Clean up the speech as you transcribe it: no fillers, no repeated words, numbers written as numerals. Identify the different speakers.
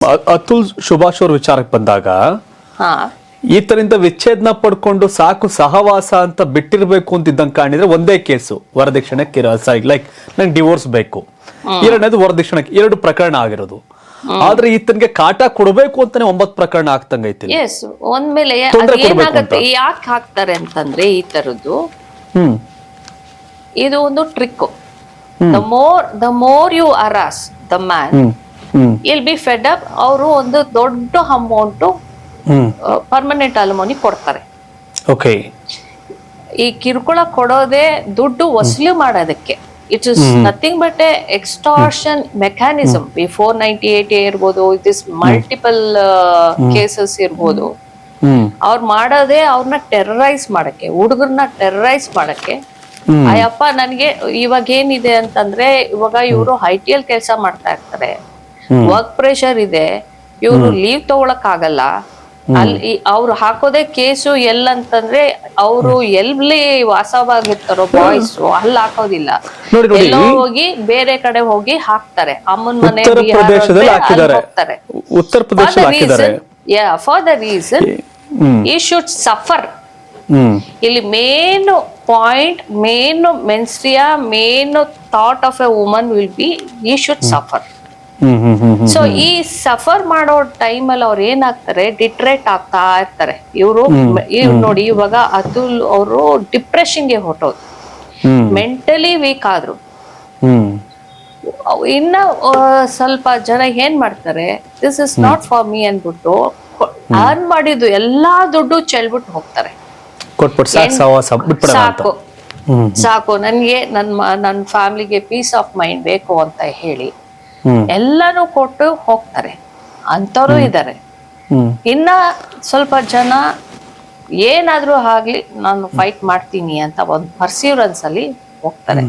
Speaker 1: ಅತುಲ್ ಸುಭಾಷ್ ಅವ್ರ ವಿಚಾರಕ್ಕೆ ಬಂದಾಗ
Speaker 2: ಹಾ
Speaker 1: ಈತನಿಂದ ವಿಚ್ಛೇದನ ಪಡ್ಕೊಂಡು ಸಾಕು ಸಹವಾಸ ಅಂತ ಬಿಟ್ಟಿರ್ಬೇಕು ಅಂತಿದ್ದಂಗೆ ಕಾಣಿದ್ರೆ ಒಂದೇ ಕೇಸು ವರದಕ್ಷಿಣೆ ಲೈಕ್ ನಂಗೆ ಡಿವೋರ್ಸ್ ಬೇಕು, ಎರಡನೇದು ವರದಕ್ಷಿಣೆ, 2 ಪ್ರಕರಣ ಆಗಿರೋದು. ಆದ್ರೆ ಈತನಿಗೆ ಕಾಟ ಕೊಡಬೇಕು ಅಂತಾನೆ 9 ಪ್ರಕರಣ ಆಗ್ತಂಗೈತಿ.
Speaker 2: ಎಸ್ ಒಂದ್ಮೇಲೆ ಏನಾಗತ್ತೆ, ಯಾಕೆ ಹಾಕ್ತಾರೆ ಅಂತಂದ್ರೆ ಈ ತರದ್ದು ಇದು ಒಂದು trick. The more you harass the man will be fed up. ಅವರು ಒಂದು ದೊಡ್ಡ ಅಮೌಂಟ್ ಪರ್ಮನೆಂಟ್ ಅಲಮೋನಿ ಕೊಡ್ತಾರೆ.
Speaker 1: ಓಕೆ,
Speaker 2: ಈ ಕಿರುಕುಳ ಕೊಡೋದೇ ದುಡ್ಡು ವಸೂಲಿ ಮಾಡೋದಕ್ಕೆ. It is nothing but A extortion mechanism. ಈ 498 ಇರ್ಬೋದು, ಇಟ್ ಇಸ್ ಮಲ್ಟಿಪಲ್ ಕೇಸಸ್ ಇರ್ಬೋದು. ಅವ್ರು ಮಾಡೋದೇ ಅವ್ರನ್ನ ಟೆರರೈಸ್ ಮಾಡಕ್ಕೆ, ಹುಡುಗರನ್ನ ಟೆರರೈಸ್ ಮಾಡಕ್ಕೆ. ಅಯ್ಯಪ್ಪ ನನ್ಗೆ ಇವಾಗ ಏನಿದೆ ಅಂತಂದ್ರೆ, ಇವಾಗ ಇವರು ITL ಕೆಲಸ ಮಾಡ್ತಾ ಇರ್ತಾರೆ, ವರ್ಕ್ ಪ್ರೆಷರ್ ಇದೆ, ಇವರು ಲೀವ್ ತಗೊಳಕ್ ಆಗಲ್ಲ. ಅಲ್ಲಿ ಅವ್ರು ಹಾಕೋದೇ ಕೇಸು ಎಲ್ಲಂತಂದ್ರೆ ಅವರು ಎಲ್ಲಿ ವಾಸವಾಗಿರ್ತಾರೋ ಬಾಯ್ಸ್ ಅಲ್ಲಿ ಹಾಕೋದಿಲ್ಲ, ಎಲ್ಲೋ ಹೋಗಿ ಬೇರೆ ಕಡೆ ಹೋಗಿ ಹಾಕ್ತಾರೆ. ಅಮ್ಮನ ಮನೆ ಹೋಗ್ತಾರೆ. For the reason he should suffer. ಇಲ್ಲಿ ಮೇನ್ ಪಾಯಿಂಟ್, ಮೇನ್ ಮೆನ್ಸ್ಟ್ರಿಯಾ, main thought of a woman will be he should suffer. So ಈ ಸಫರ್ ಮಾಡೋ ಟೈಮಲ್ಲಿ ಅವ್ರು ಏನಾಗ್ತಾರೆ, ಡಿಟ್ರೇಟ್ ಆಗ್ತಾ ಇರ್ತಾರೆ. ಇವ್ರು ನೋಡಿ, ಇವಾಗ ಅತುಲ್ ಅವರು ಡಿಪ್ರೆಷನ್ಗೆ ಹೊಟ್ಟೋದು, ಮೆಂಟಲಿ ವೀಕ್ ಆದ್ರು. ಇನ್ನ ಸ್ವಲ್ಪ ಜನ ಏನ್ ಮಾಡ್ತಾರೆ, this is not for me ಅನ್ಬಿಟ್ಟು ಅರ್ನ್ ಮಾಡಿದ್ದು ಎಲ್ಲಾ ದುಡ್ಡು ಚೆಲ್ಬಿಟ್ಟು ಹೋಗ್ತಾರೆ. ಸಾಕು ನನ್ಗೆ ನನ್ ಫ್ಯಾಮಿಲಿಗೆ ಪೀಸ್ ಆಫ್ ಮೈಂಡ್ ಬೇಕು ಅಂತ ಹೇಳಿ ಎಲ್ಲಾನು ಕೊಟ್ಟು ಹೋಗ್ತಾರೆ. ಅಂತವ್ರು ಇದ್ದಾರೆ. ಇನ್ನ ಸ್ವಲ್ಪ ಜನ ಏನಾದ್ರೂ ಆಗ್ಲಿ ನಾನು ಫೈಟ್ ಮಾಡ್ತೀನಿ ಅಂತ ಒಂದು ಪರ್ಸೀವರೆನ್ಸ್ ಅಲ್ಲಿ ಹೋಗ್ತಾರೆ.